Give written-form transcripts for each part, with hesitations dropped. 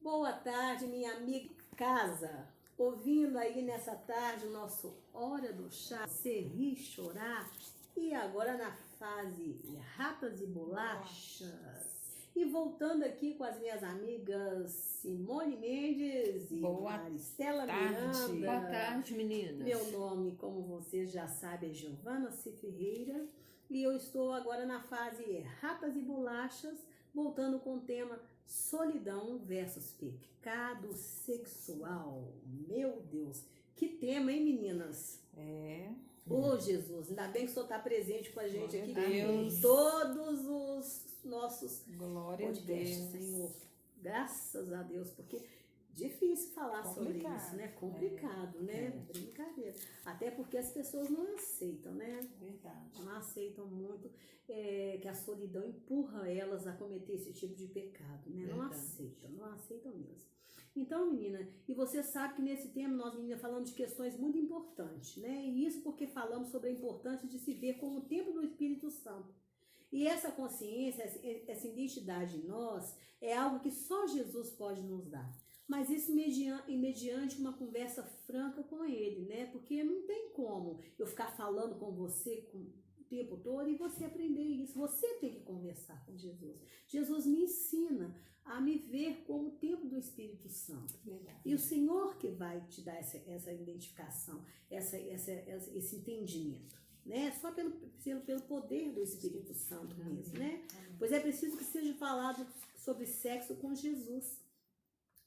Boa tarde, minha amiga casa. Ouvindo aí nessa tarde o nosso Hora do Chá, você rir, chorar. E agora na fase rapas e bolachas. E voltando aqui com as minhas amigas Simone Mendes e Maristela Miranda. Boa tarde, meninas. Meu nome, como você já sabe, é Giovana C. Ferreira. E eu estou agora na fase rapas e bolachas, voltando com o tema solidão versus pecado sexual. Meu Deus, que tema, hein, meninas? Ô, Jesus, ainda bem que o Senhor está presente com a gente aqui em todos os nossos podcasts, Senhor. Graças a Deus, porque difícil falar sobre isso, né? Complicado, né? Brincadeira. Até porque as pessoas não aceitam, né? Verdade. Não aceitam muito que a solidão empurra elas a cometer esse tipo de pecado, né? Não aceitam mesmo. Então, menina, e você sabe que nesse tema nós, menina, falamos de questões muito importantes, né? E isso porque falamos sobre a importância de se ver como o templo do Espírito Santo. E essa consciência, essa identidade em nós, é algo que só Jesus pode nos dar. Mas isso mediante uma conversa franca com ele, né? Porque não tem como eu ficar falando com você o tempo todo e você aprender isso. Você tem que conversar com Jesus. Jesus me ensina a me ver como o templo do Espírito Santo. Verdade. E o Senhor que vai te dar essa identificação, esse entendimento. Né? Só pelo poder do Espírito Santo mesmo, né? Pois é preciso que seja falado sobre sexo com Jesus.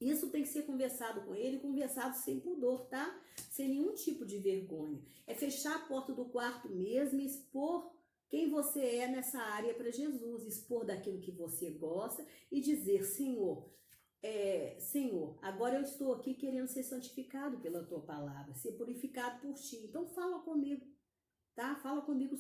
Isso tem que ser conversado com ele, conversado sem pudor, tá? Sem nenhum tipo de vergonha. É fechar a porta do quarto mesmo e expor quem você é nessa área para Jesus, expor daquilo que você gosta e dizer, Senhor, agora eu estou aqui querendo ser santificado pela tua palavra, ser purificado por ti. Então fala comigo, tá? Fala comigo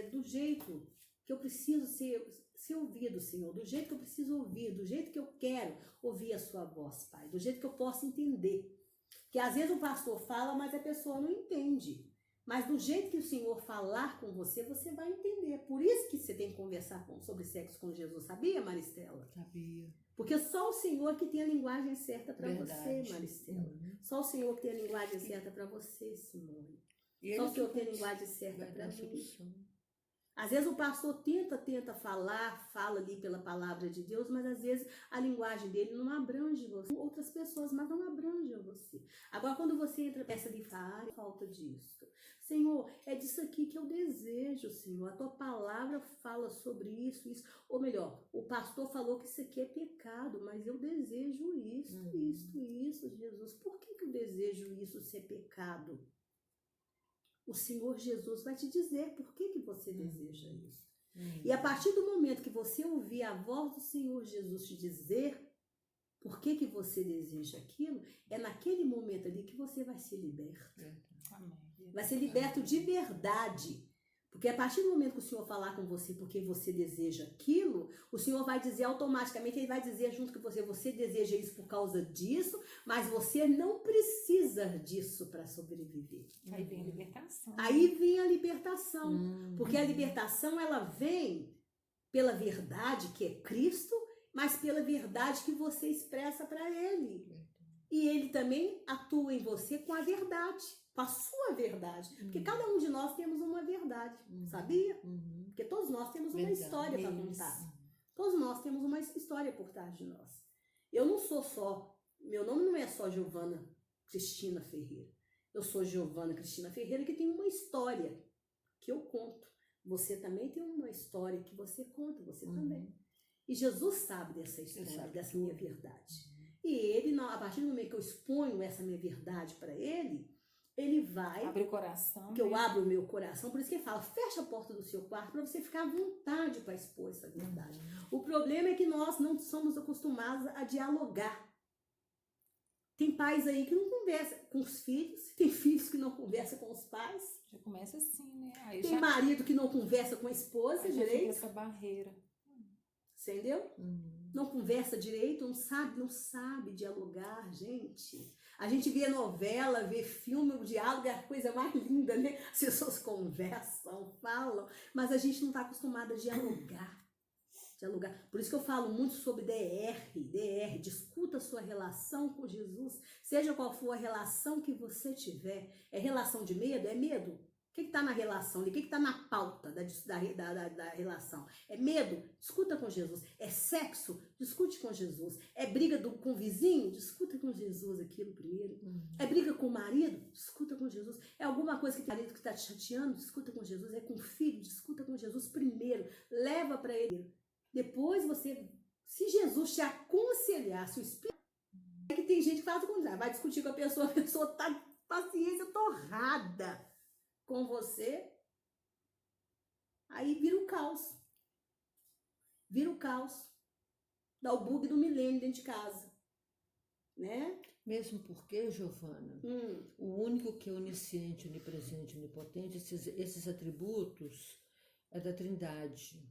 do jeito que eu preciso ser ouvido, Senhor, do jeito que eu preciso ouvir, do jeito que eu quero ouvir a sua voz, Pai, do jeito que eu posso entender. Porque às vezes o pastor fala, mas a pessoa não entende. Mas do jeito que o Senhor falar com você, você vai entender. Por isso que você tem que conversar sobre sexo com Jesus. Sabia, Maristela? Sabia. Porque só o Senhor que tem a linguagem certa para você, Maristela. Só o Senhor que tem a linguagem certa para você, Simone. Só o Senhor tem a linguagem certa para mim. Às vezes o pastor tenta fala ali pela palavra de Deus, mas às vezes a linguagem dele não abrange você. Outras pessoas, mas não abrangem você. Agora, quando você entra nessa de falta disso. Senhor, é disso aqui que eu desejo, Senhor. A tua palavra fala sobre isso. Ou melhor, o pastor falou que isso aqui é pecado, mas eu desejo isso, Jesus. Por que eu desejo isso ser pecado? O Senhor Jesus vai te dizer por que você deseja isso. E a partir do momento que você ouvir a voz do Senhor Jesus te dizer por que você deseja aquilo, é naquele momento ali que você vai ser liberto. Vai ser liberto de verdade. Porque a partir do momento que o Senhor falar com você porque você deseja aquilo, o Senhor vai dizer automaticamente, ele vai dizer junto com você deseja isso por causa disso, mas você não precisa disso para sobreviver. Aí vem a libertação. Aí vem a libertação. Porque a libertação, ela vem pela verdade que é Cristo, mas pela verdade que você expressa para ele. E ele também atua em você com a verdade, com a sua verdade. Porque cada um de nós temos uma verdade, sabia? Porque todos nós temos uma história para contar. Todos nós temos uma história por trás de nós. Eu não sou só, meu nome não é só Giovana Cristina Ferreira. Eu sou Giovana Cristina Ferreira que tem uma história que eu conto. Você também tem uma história que você conta, você também. E Jesus sabe dessa história, dessa minha verdade. E ele, a partir do momento que eu exponho essa minha verdade para ele vai... Abre o coração. Que eu abro o meu coração, por isso que ele fala, fecha a porta do seu quarto para você ficar à vontade para expor essa verdade. O problema é que nós não somos acostumados a dialogar. Tem pais aí que não conversam com os filhos, tem filhos que não conversam com os pais. Já começa assim, né? Aí tem marido que não conversa com a esposa direito. Essa barreira. Entendeu? Não conversa direito, não sabe dialogar, gente. A gente vê novela, vê filme, o diálogo é a coisa mais linda, né? As pessoas conversam, falam, mas a gente não está acostumado a dialogar. Dialogar. Por isso que eu falo muito sobre DR, discuta a sua relação com Jesus, seja qual for a relação que você tiver. É relação de medo? É medo? O que está na relação? O que está na pauta da relação? É medo? Discuta com Jesus. É sexo? Discute com Jesus. É briga com o vizinho? Discuta com Jesus aquilo primeiro. É briga com o marido? Discuta com Jesus. É alguma coisa que o marido que está te chateando? Discuta com Jesus. É com o filho? Discuta com Jesus primeiro. Leva para ele. Depois você, se Jesus te aconselhar, se o Espírito... É que tem gente que faz o contrário. Vai discutir com a pessoa está paciência torrada com você, aí vira o caos. Vira o caos. Dá o bug do milênio dentro de casa. Né? Mesmo porque, Giovana, o único que é onisciente, onipresente, onipotente, esses atributos é da Trindade.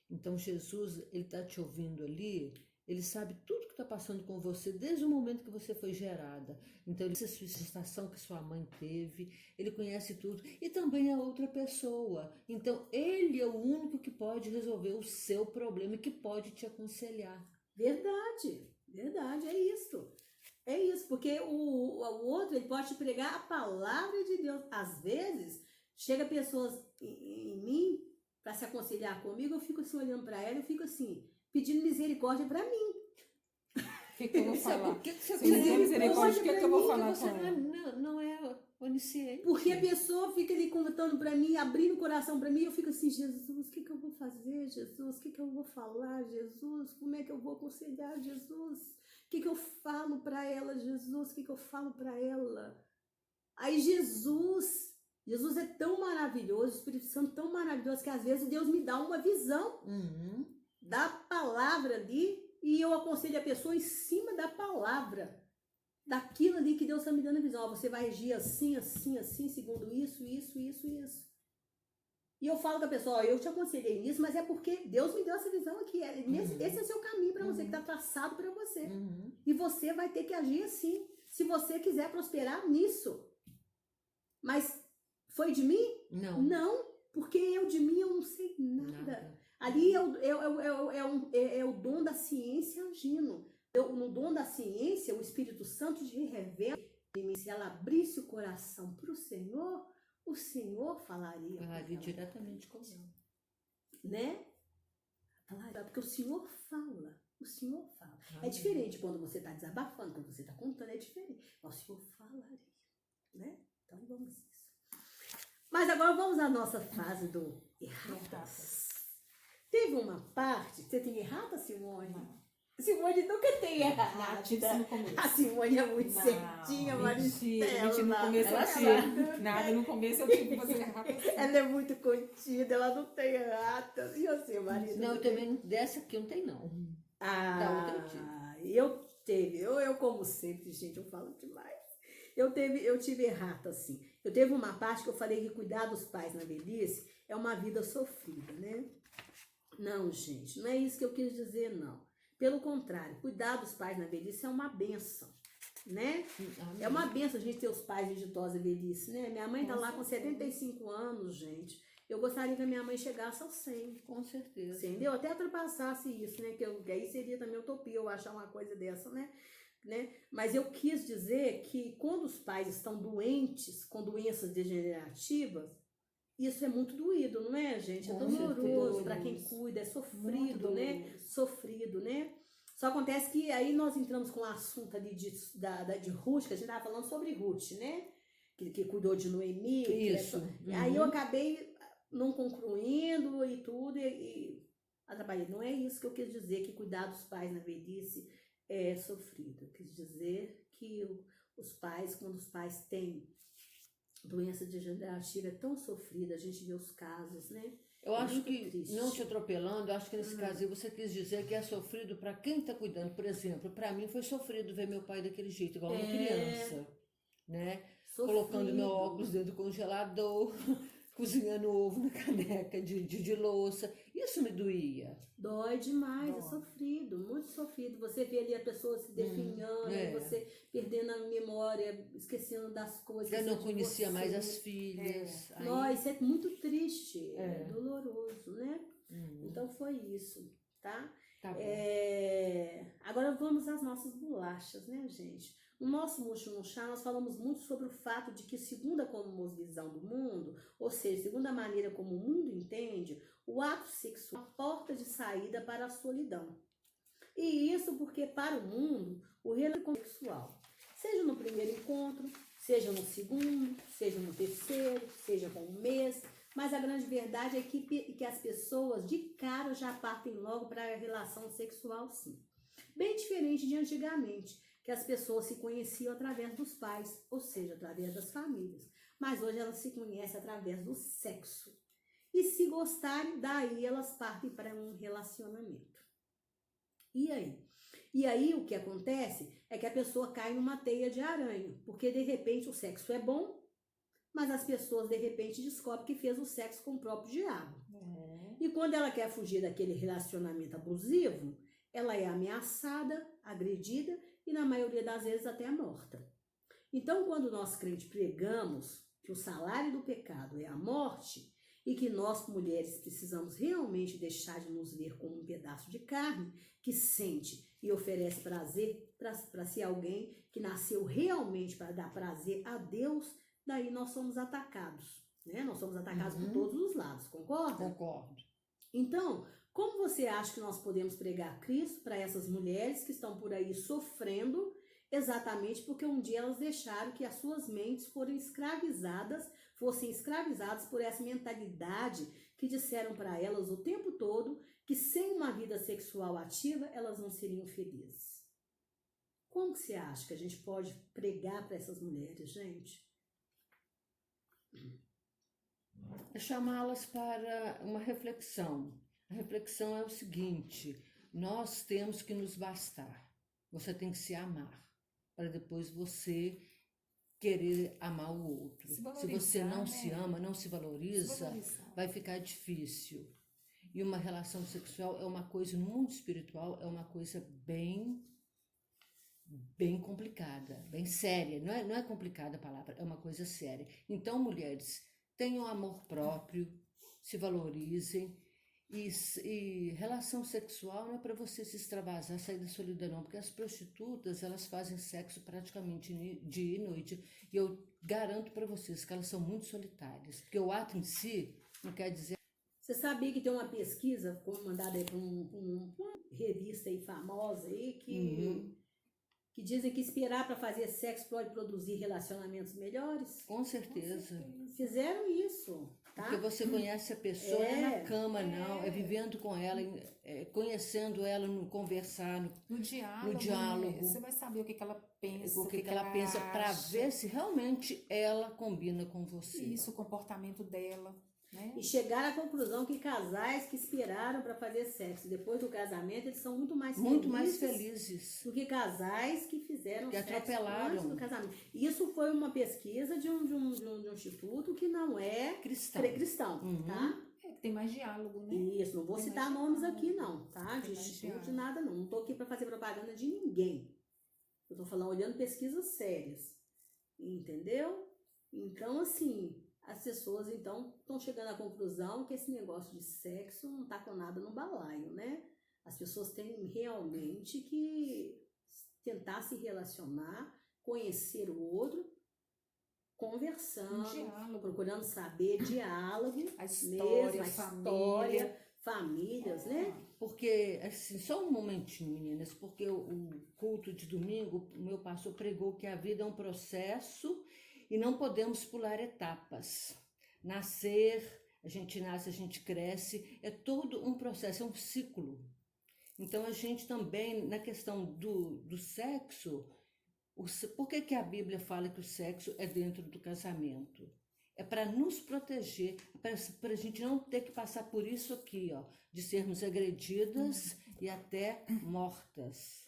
Então Jesus, ele está te ouvindo ali, ele sabe tudo que está passando com você desde o momento que você foi gerada. Então ele conhece a sua gestação que sua mãe teve, ele conhece tudo. E também a outra pessoa. Então ele é o único que pode resolver o seu problema e que pode te aconselhar. Verdade, verdade, é isso. É isso, porque o outro, ele pode te pregar a palavra de Deus. Às vezes, chega pessoas em mim para se aconselhar comigo, eu fico assim olhando para ela, eu fico assim, pedindo misericórdia para mim. O que eu vou falar? Por que você pediu misericórdia? O que eu vou falar com ela? Não é onisciente. Porque a pessoa fica ali contando para mim, abrindo o coração para mim, eu fico assim, Jesus, o que eu vou fazer, Jesus? O que eu vou falar, Jesus? Como é que eu vou aconselhar, Jesus? O que eu falo para ela, Jesus? O que eu falo para ela? Aí Jesus é tão maravilhoso, o Espírito Santo tão maravilhoso, que às vezes Deus me dá uma visão da palavra ali e eu aconselho a pessoa em cima da palavra, daquilo ali que Deus está me dando a visão. Ó, você vai agir assim, assim, assim, segundo isso. E eu falo com a pessoa, ó, eu te aconselhei nisso, mas é porque Deus me deu essa visão aqui. Esse é o seu caminho para você, que está traçado para você. E você vai ter que agir assim, se você quiser prosperar nisso. Mas foi de mim? Não. Não, porque eu de mim eu não sei nada. Ali é o dom da ciência agindo. No dom da ciência, o Espírito Santo te revela. Se ela abrisse o coração para o Senhor falaria. Falaria diretamente com ela. Né? Porque o Senhor fala. O Senhor fala. É diferente quando você está desabafando, quando você está contando, é diferente. Mas o Senhor falaria. Né? Então vamos isso. Mas agora vamos à nossa fase do erratas. Teve uma parte, você tem errata, Simone? Não. Simone nunca tem errata. A Simone é muito certinha, Maristela. No começo eu tive. Nada, no começo eu tive que fazer errata. Ela é muito contida, ela não tem errata. E você, Maristela? Não, eu também, dessa aqui eu não tenho, não. Eu teve. Eu como sempre, gente, eu falo demais. Eu tive errata, assim. Eu teve uma parte que eu falei que cuidar dos pais na velhice é uma vida sofrida, né? Não, gente, não é isso que eu quis dizer, não. Pelo contrário, cuidar dos pais na velhice é uma benção, né? É uma benção a gente ter os pais de ditosa velhice, né? Minha mãe tá lá com 75 anos, gente. Eu gostaria que a minha mãe chegasse aos 100. Com certeza. Entendeu? Até ultrapassasse isso, né? Que aí seria também utopia eu achar uma coisa dessa, né? Mas eu quis dizer que quando os pais estão doentes, com doenças degenerativas, isso é muito doído, não é, gente? É doloroso para quem cuida, é sofrido, né? Sofrido, né? Só acontece que aí nós entramos com o assunto ali de Ruth, que a gente estava falando sobre Ruth, né? Que cuidou de Noemi. Isso. Aí eu acabei não concluindo e tudo, e atrapalhei. Não é isso que eu quis dizer, que cuidar dos pais na velhice é sofrido. Eu quis dizer que os pais, quando os pais têm doença degenerativa, é tão sofrida, a gente vê os casos, né? Eu acho que, triste. não te atropelando, eu acho que nesse caso aí você quis dizer que é sofrido para quem está cuidando. Por exemplo, para mim foi sofrido ver meu pai daquele jeito, igual uma criança, né? Sofrido. Colocando meu óculos dentro do congelador, cozinhando ovo na caneca de louça. Isso me doía. Dói demais, é sofrido, muito sofrido. Você vê ali a pessoa se definhando, você perdendo a memória, esquecendo das coisas. Eu não conhecia mais as filhas. Aí... Isso é muito triste, é doloroso, né? Então foi isso. tá? Tá bom. Agora vamos às nossas bolachas, né, gente? No nosso Último Chá, nós falamos muito sobre o fato de que, segundo a cosmovisão do mundo, ou seja, segundo a maneira como o mundo entende, o ato sexual é a porta de saída para a solidão. E isso porque, para o mundo, o relacionamento sexual, seja no primeiro encontro, seja no segundo, seja no terceiro, seja com um mês, mas a grande verdade é que as pessoas de cara já partem logo para a relação sexual, sim. Bem diferente de antigamente, que as pessoas se conheciam através dos pais, ou seja, através das famílias. Mas hoje elas se conhecem através do sexo. E se gostarem, daí elas partem para um relacionamento. E aí? E aí o que acontece é que a pessoa cai numa teia de aranha, porque de repente o sexo é bom, mas as pessoas de repente descobrem que fez o sexo com o próprio diabo. E quando ela quer fugir daquele relacionamento abusivo, ela é ameaçada, agredida e na maioria das vezes até morta. Então, quando nós crentes pregamos que o salário do pecado é a morte e que nós mulheres precisamos realmente deixar de nos ver como um pedaço de carne que sente e oferece prazer para ser alguém que nasceu realmente para dar prazer a Deus, daí nós somos atacados, né? Nós somos atacados por todos os lados, concorda? Concordo. Então, como você acha que nós podemos pregar Cristo para essas mulheres que estão por aí sofrendo exatamente porque um dia elas deixaram que as suas mentes fossem escravizadas por essa mentalidade que disseram para elas o tempo todo que sem uma vida sexual ativa elas não seriam felizes? Como que você acha que a gente pode pregar para essas mulheres, gente? É chamá-las para uma reflexão. A reflexão é o seguinte: nós temos que nos bastar. Você tem que se amar, para depois você querer amar o outro. Se você não se ama, não se valoriza, vai ficar difícil. E uma relação sexual é uma coisa, no mundo espiritual, é uma coisa bem complicada, bem séria. Não é complicada a palavra, é uma coisa séria. Então, mulheres, tenham amor próprio, se valorizem. E relação sexual não é para você se extravasar, sair da solidão, não, porque as prostitutas, elas fazem sexo praticamente dia e noite, e eu garanto para vocês que elas são muito solitárias, porque o ato em si não quer dizer... Você sabia que tem uma pesquisa mandada aí para uma revista aí famosa aí, que dizem que esperar para fazer sexo pode produzir relacionamentos melhores? Com certeza. Fizeram isso, tá? Porque você conhece a pessoa, não é na cama, não. É vivendo com ela, conhecendo ela, no conversar, no diálogo. Você vai saber o que ela pensa. O que ela pensa, para ver se realmente ela combina com você. Isso, o comportamento dela. Né? E chegar à conclusão que casais que esperaram para fazer sexo depois do casamento, eles são muito mais felizes do que casais que fizeram que sexo atropelaram antes do casamento. Isso foi uma pesquisa de um instituto que não é cristão, tá? Tem mais diálogo, né? Isso, não vou citar nomes aqui não, tá? De instituto, de nada não. Não tô aqui para fazer propaganda de ninguém. Eu tô falando, olhando pesquisas sérias. Entendeu? Então, assim... As pessoas, então, estão chegando à conclusão que esse negócio de sexo não está com nada no balaio, né? As pessoas têm realmente que tentar se relacionar, conhecer o outro, conversando, procurando saber, diálogo, a história, famílias, né? Porque, assim, só um momentinho, meninas, porque o culto de domingo, o meu pastor pregou que a vida é um processo e não podemos pular etapas. Nascer, a gente nasce, a gente cresce, é todo um processo, é um ciclo. Então, a gente também, na questão do sexo, por que a Bíblia fala que o sexo é dentro do casamento? É para nos proteger, para a gente não ter que passar por isso aqui, ó, de sermos agredidas e até mortas.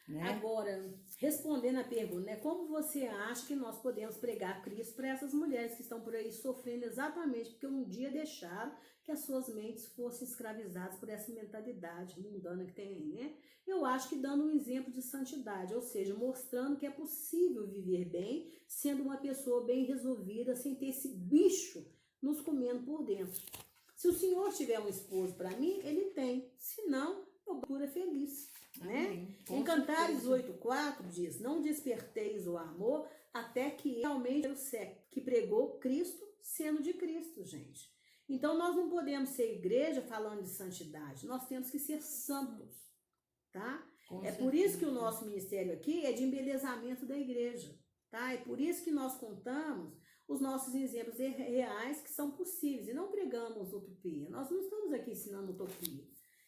Né? Agora, respondendo a pergunta, né, como você acha que nós podemos pregar Cristo para essas mulheres que estão por aí sofrendo exatamente porque um dia deixaram que as suas mentes fossem escravizadas por essa mentalidade mundana que tem aí, né? Eu acho que dando um exemplo de santidade, ou seja, mostrando que é possível viver bem, sendo uma pessoa bem resolvida, sem ter esse bicho nos comendo por dentro. Se o Senhor tiver um esposo para mim, ele tem. Se não, eu procuro feliz. Né? Em Cantares 8,4 diz: não desperteis o amor até que realmente o século que pregou Cristo sendo de Cristo, gente. Então nós não podemos ser igreja falando de santidade, nós temos que ser santos, tá? Por isso que o nosso ministério aqui é de embelezamento da igreja, tá? É por isso que nós contamos os nossos exemplos reais que são possíveis e não pregamos utopia. Nós não estamos aqui ensinando utopia,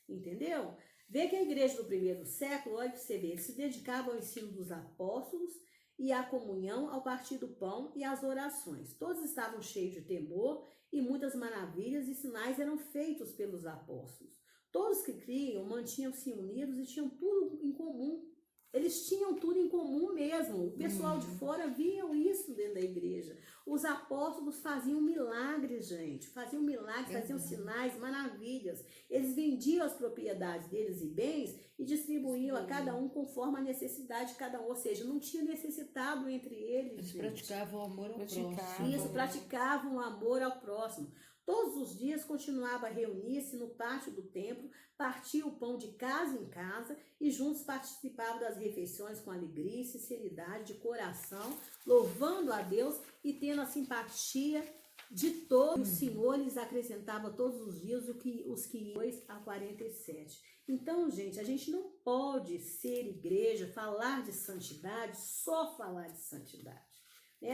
entendeu? Vê que a igreja do primeiro século, olha para você ver, eles se dedicavam ao ensino dos apóstolos e à comunhão, ao partir do pão e às orações. Todos estavam cheios de temor e muitas maravilhas e sinais eram feitos pelos apóstolos. Todos que criam mantinham-se unidos e tinham tudo em comum. Eles tinham tudo em comum mesmo. O pessoal de fora viam isso dentro da igreja. Os apóstolos faziam milagres, gente. Faziam milagres, faziam sinais, maravilhas. Eles vendiam as propriedades deles e bens e distribuíam a cada um conforme a necessidade de cada um. Ou seja, não tinha necessitado entre eles. Eles gente. praticavam o amor ao próximo. Isso, praticavam o amor ao próximo. Todos os dias continuava a reunir-se no pátio do templo, partia o pão de casa em casa e juntos participavam das refeições com alegria e sinceridade de coração, louvando a Deus e tendo a simpatia de todos. O Senhor lhes acrescentava todos os dias os que iam a 47. Então, gente, a gente não pode ser igreja, falar de santidade, só falar de santidade.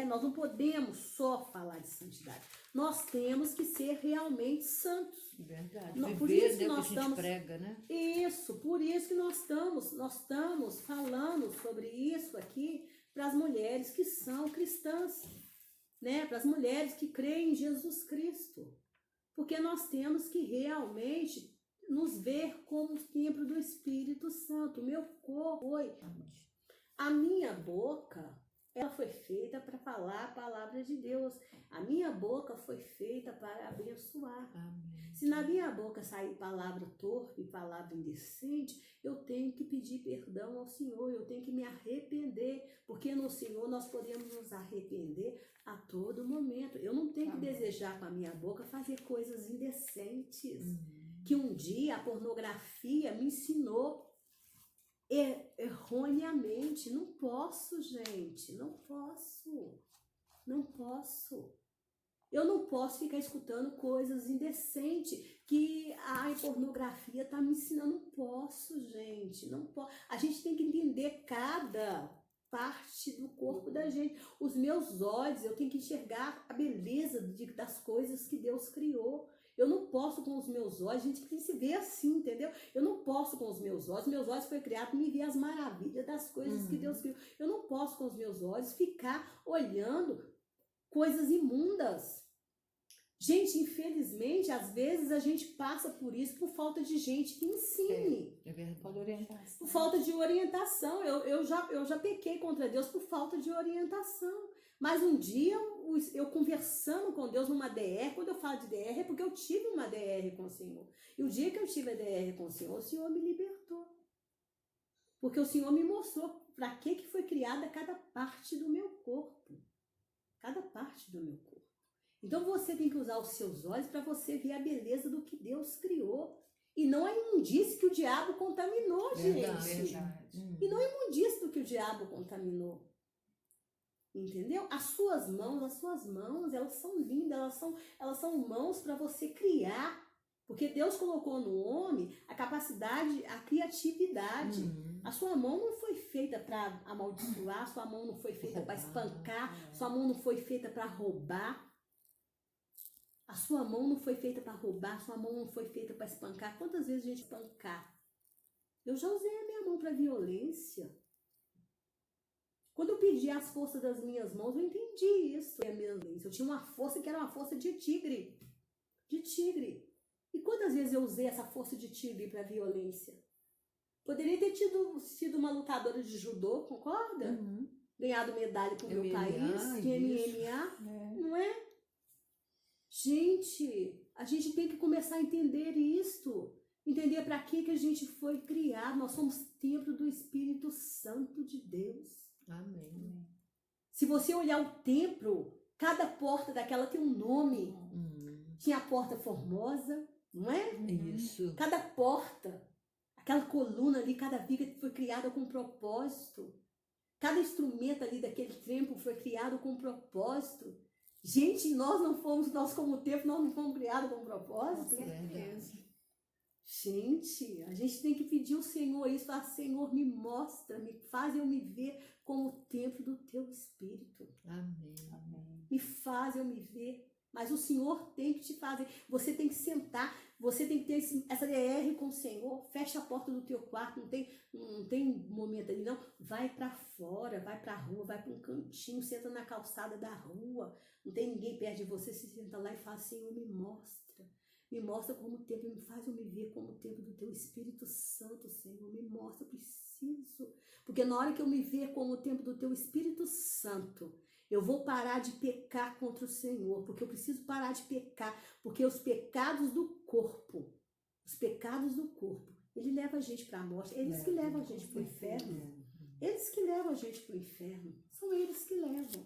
Nós não podemos só falar de santidade. Nós temos que ser realmente santos. Verdade. Por isso que nós a gente estamos prega, né? Isso, por isso que nós estamos falando sobre isso aqui para as mulheres que são cristãs, né? Para as mulheres que creem em Jesus Cristo. Porque nós temos que realmente nos ver como templo do Espírito Santo. O meu corpo foi. A minha boca, ela foi feita para falar a palavra de Deus. A minha boca foi feita para abençoar. Amém. Se na minha boca sair palavra torpe, palavra indecente, eu tenho que pedir perdão ao Senhor, eu tenho que me arrepender, porque no Senhor nós podemos nos arrepender a todo momento. Eu não tenho que desejar com a minha boca fazer coisas indecentes, que um dia a pornografia me ensinou erroneamente. Não posso, gente, não posso. Eu não posso ficar escutando coisas indecentes que a pornografia está me ensinando. Não posso, gente, não posso. A gente tem que entender cada parte do corpo da gente. Os meus olhos, eu tenho que enxergar a beleza das coisas que Deus criou. Eu não posso com os meus olhos, a gente tem que se ver assim, entendeu? Eu não posso com os meus olhos foi criado para me ver as maravilhas das coisas que Deus criou. Eu não posso com os meus olhos ficar olhando coisas imundas. Gente, infelizmente, às vezes a gente passa por isso por falta de gente que ensine. É verdade. Por falta de orientação. Eu já pequei contra Deus por falta de orientação. Mas um dia, eu conversando com Deus numa DR, quando eu falo de DR é porque eu tive uma DR com o Senhor. E o dia que eu tive a DR com o Senhor me libertou. Porque o Senhor me mostrou para que foi criada cada parte do meu corpo. Cada parte do meu corpo. Então você tem que usar os seus olhos para você ver a beleza do que Deus criou. E não a imundície que o diabo contaminou, Verdade. gente. Verdade. E não a imundície do que o diabo contaminou. Entendeu? As suas mãos, elas são lindas, elas são mãos para você criar. Porque Deus colocou no homem a capacidade, a criatividade. A sua mão não foi feita para amaldiçoar, sua mão não foi feita para espancar, sua mão não foi feita para roubar. A sua mão não foi feita para roubar, sua mão não foi feita para espancar. Quantas vezes a gente espancar? Eu já usei a minha mão para violência. Quando eu perdi as forças das minhas mãos, eu entendi isso. Eu tinha uma força que era uma força de tigre. De tigre. E quantas vezes eu usei essa força de tigre para violência? Poderia ter sido uma lutadora de judô, concorda? Ganhado medalha pro meu país, de MMA, não é? Gente, a gente tem que começar a entender isso. Entender para que a gente foi criado. Nós somos templo do Espírito Santo de Deus. Amém. Se você olhar o templo, cada porta daquela tem um nome. Tinha a porta formosa, não é? Isso. Cada porta, aquela coluna ali, cada viga foi criada com um propósito. Cada instrumento ali daquele templo foi criado com um propósito. Gente, nós como templo, nós não fomos criados com um propósito. Gente, a gente tem que pedir ao Senhor isso, falar, Senhor, me mostra, faz eu me ver como o templo do teu Espírito. Amém. Me faz eu me ver. Mas o Senhor tem que te fazer. Você tem que sentar, você tem que ter essa DR com o Senhor. Fecha a porta do teu quarto, não tem momento ali, não. Vai para fora, vai para a rua, vai para um cantinho, senta na calçada da rua. Não tem ninguém perto de você, se senta lá e fala, Senhor, me mostra. Me mostra como o templo, me faz eu me ver como o templo do teu Espírito Santo, Senhor. Me mostra, eu preciso. Porque na hora que eu me ver como o templo do teu Espírito Santo, eu vou parar de pecar contra o Senhor, porque eu preciso parar de pecar, porque os pecados do corpo, ele leva a gente para a morte, eles que levam a gente para o inferno, eles que levam a gente para o inferno, são eles que levam,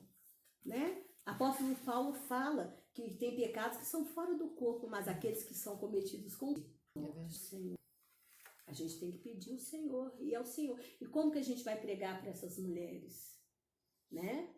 né? Apóstolo Paulo fala que tem pecados que são fora do corpo, mas aqueles que são cometidos com o Senhor. A gente tem que pedir o Senhor, e é o Senhor. E como que a gente vai pregar para essas mulheres, né?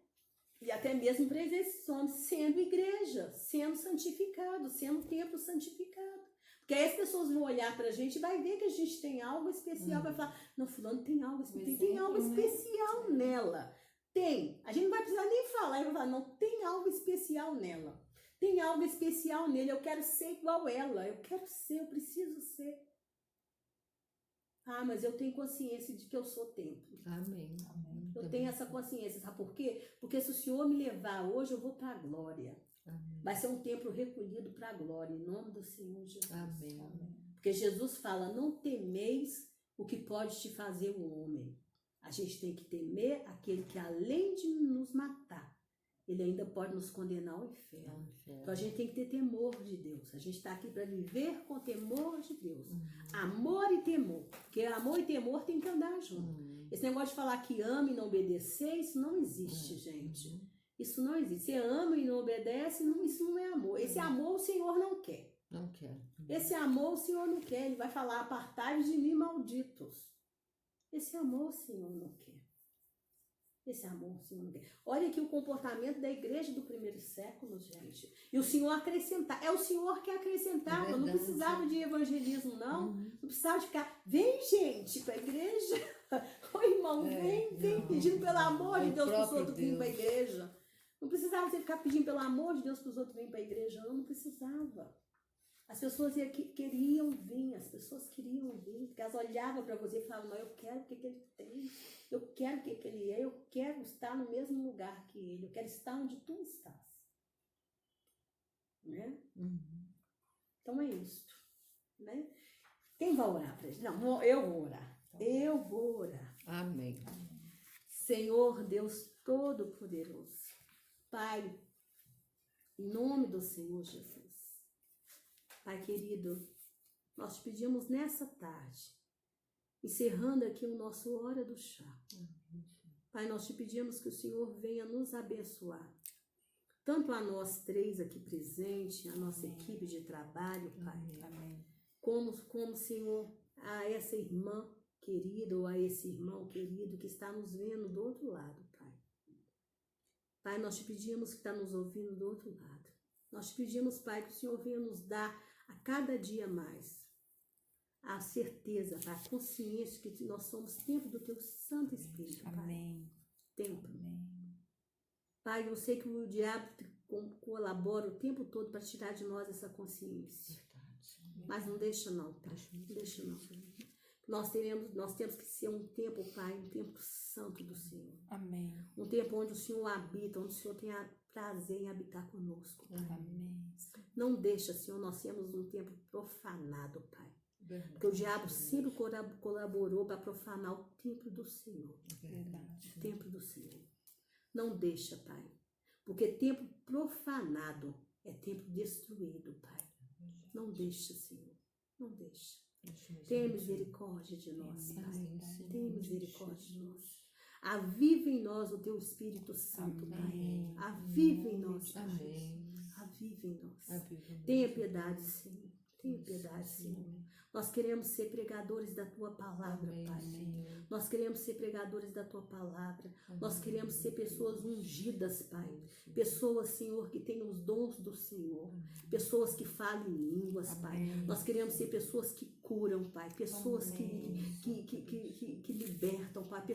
E até mesmo para esses homens, sendo igreja, sendo santificado, sendo templo santificado. Porque aí as pessoas vão olhar para a gente e vai ver que a gente tem algo especial, vai falar, não, fulano tem algo especial, tem algo especial nela. Tem. A gente não vai precisar nem falar, vai falar, não, tem algo especial nela. Tem algo especial nele, eu quero ser igual ela, eu preciso ser. Ah, mas eu tenho consciência de que eu sou templo. Amém. Eu tenho essa consciência, sabe por quê? Porque se o Senhor me levar hoje, eu vou para a glória. Amém. Vai ser um templo recolhido para a glória, em nome do Senhor Jesus. Amém. Porque Jesus fala, não temeis o que pode te fazer o homem. A gente tem que temer aquele que, além de nos matar, ele ainda pode nos condenar ao inferno. Então a gente tem que ter temor de Deus. A gente está aqui para viver com temor de Deus. Amor e temor. Porque amor e temor tem que andar junto. Esse negócio de falar que ama e não obedecer, isso não existe, gente. Isso não existe. Você ama e não obedece, isso não é amor. Esse amor o Senhor não quer. Não quer. Esse amor o Senhor não quer. Ele vai falar, apartai-vos de mim, malditos. Esse amor o Senhor não quer. Esse amor o Senhor não quer. Olha aqui o comportamento da igreja do primeiro século, gente. E o Senhor acrescentar. É o Senhor que acrescentava. Não precisava de evangelismo, não. Não precisava de ficar. Vem, gente, para a igreja. Ô, irmão, vem pedindo pelo amor de Deus para os outros virem para a igreja. Não precisava você ficar pedindo pelo amor de Deus para os outros virem para a igreja. Não precisava. As pessoas queriam vir, porque elas olhavam para você e falavam, eu quero o que ele tem, eu quero o que ele é, eu quero estar no mesmo lugar que ele, eu quero estar onde tu estás. Né? Então é isso. Né? Quem vai orar para gente? Não, eu vou orar. Eu vou orar. Amém. Senhor Deus Todo-Poderoso, Pai, em nome do Senhor Jesus, Pai querido, nós te pedimos nessa tarde, encerrando aqui o nosso Hora do Chá. Pai, nós te pedimos que o Senhor venha nos abençoar. Tanto a nós três aqui presentes, a nossa equipe de trabalho, Pai. Amém. Como, Senhor, a essa irmã querida ou a esse irmão querido que está nos vendo do outro lado, Pai. Pai, nós te pedimos que está nos ouvindo do outro lado. Nós te pedimos, Pai, que o Senhor venha nos dar a cada dia mais a certeza, a consciência que nós somos templo do teu Santo Espírito, Pai. Amém. Templo. Amém. Pai, eu sei que o diabo colabora o tempo todo para tirar de nós essa consciência. Mas não deixa não, Pai. Não deixa não. Nós temos que ser um templo, Pai, um templo santo do Senhor. Amém. Um templo onde o Senhor habita, onde o Senhor tem prazer em habitar conosco, Pai. Amém. Não deixa, Senhor, nós temos um templo profanado, Pai. Verdade. Porque o diabo sempre colaborou para profanar o templo do Senhor. Verdade. O templo do Senhor. Não deixa, Pai. Porque templo profanado é templo destruído, Pai. Não deixa, Senhor. Não deixa. Tenha misericórdia de nós, Pai. Tenha misericórdia de nós. Aviva em nós o teu Espírito Santo, Pai. Aviva em nós, Pai. aviva em nós. Tenha piedade, Senhor. Tenha piedade, Senhor. Nós queremos ser pregadores da Tua Palavra, Pai. Nós queremos ser pregadores da Tua Palavra. Nós queremos ser pessoas ungidas, Pai. Pessoas, Senhor, que tenham os dons do Senhor. Pessoas que falem línguas, Pai. Nós queremos ser pessoas que curam, Pai. Pessoas que libertam, Pai.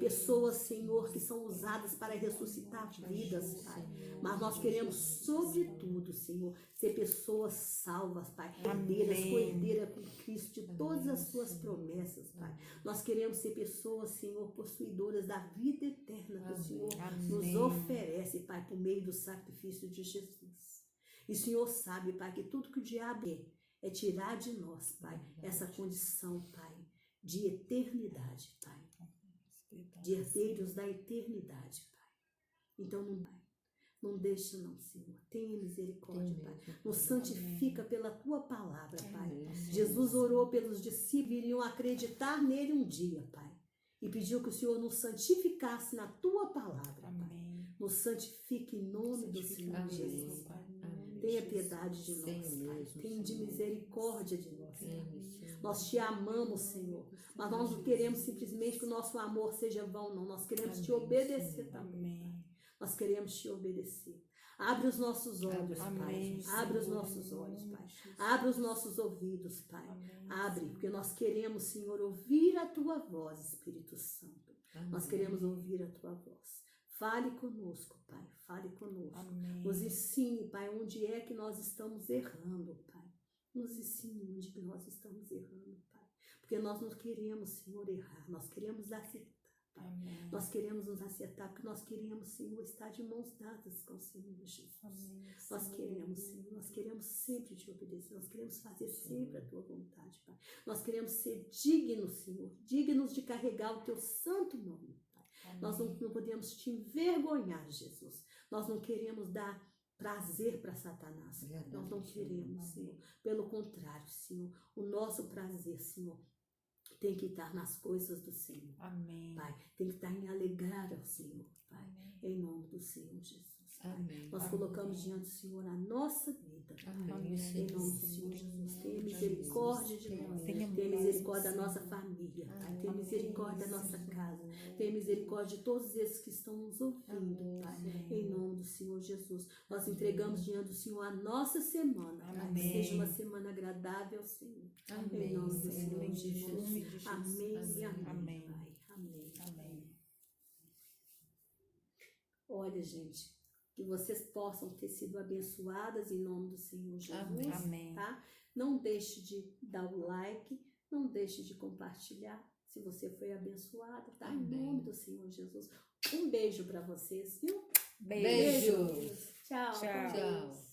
Pessoas, Senhor, que são usadas para ressuscitar vidas, Pai. Mas nós queremos, sobretudo, Senhor, ser pessoas salvas, Pai. Coerdeiras com Cristo de todas as Suas promessas, Pai. Nós queremos ser pessoas, Senhor, possuidoras da vida eterna que o Senhor nos oferece, Pai, por meio do sacrifício de Jesus. E o Senhor sabe, Pai, que tudo que o diabo é tirar de nós, Pai, essa condição, Pai, de eternidade, Pai. De herdeiros da eternidade, Pai. Então, não deixa não, Senhor. Tenha misericórdia, Pai. Nos santifica pela Tua palavra, Pai. Jesus orou pelos discípulos que iriam acreditar nele um dia, Pai. E pediu que o Senhor nos santificasse na Tua palavra, Pai. Nos santifique em nome do Senhor Jesus, Pai. Tenha piedade de nós, Pai. Tenha de misericórdia de nós, Pai. Nós Te amamos, Senhor. Mas nós não queremos simplesmente que o nosso amor seja vão, não. Nós queremos Te obedecer também, Pai. Nós queremos Te obedecer. Abre os nossos olhos, Pai. Abre os nossos olhos, Pai. Abre os nossos ouvidos, Pai. Abre, porque nós queremos, Senhor, ouvir a Tua voz, Espírito Santo. Nós queremos ouvir a Tua voz. Fale conosco, Pai. Fale conosco. Nos ensine, Pai, onde é que nós estamos errando, Pai. Nos ensine onde que nós estamos errando, Pai. Porque nós não queremos, Senhor, errar. Nós queremos acertar. Nós queremos nos acertar, porque nós queremos, Senhor, estar de mãos dadas com o Senhor Jesus. Nós queremos, Senhor, nós queremos sempre Te obedecer, nós queremos fazer sempre a Tua vontade, Pai. Nós queremos ser dignos, Senhor, dignos de carregar o Teu santo nome, Pai. Nós não podemos Te envergonhar, Jesus. Nós não queremos dar prazer para Satanás, Pai. Nós não queremos, Senhor. Pelo contrário, Senhor, o nosso prazer, Senhor, tem que estar nas coisas do Senhor. Pai, tem que estar em alegrar ao Senhor, Pai. Em nome do Senhor Jesus. Pai. Nós colocamos diante do Senhor a nossa vida, Pai. Em nome do Senhor Jesus. Tenha misericórdia de nós. Tenha misericórdia da nossa família, Pai. Tenha misericórdia da nossa casa. Tenha misericórdia de todos esses que estão nos ouvindo, Pai. Em nome do Senhor Jesus. Nós entregamos diante do Senhor a nossa semana, Pai. Que seja uma semana agradável ao Senhor. Em nome do Senhor Jesus. Amém e amém, Pai. Amém. Olha, gente, que vocês possam ter sido abençoadas em nome do Senhor Jesus. Amém. Tá? Não deixe de dar o like, não deixe de compartilhar se você foi abençoada, tá? Em nome do Senhor Jesus. Um beijo para vocês, viu? Beijo. Tchau. Tchau.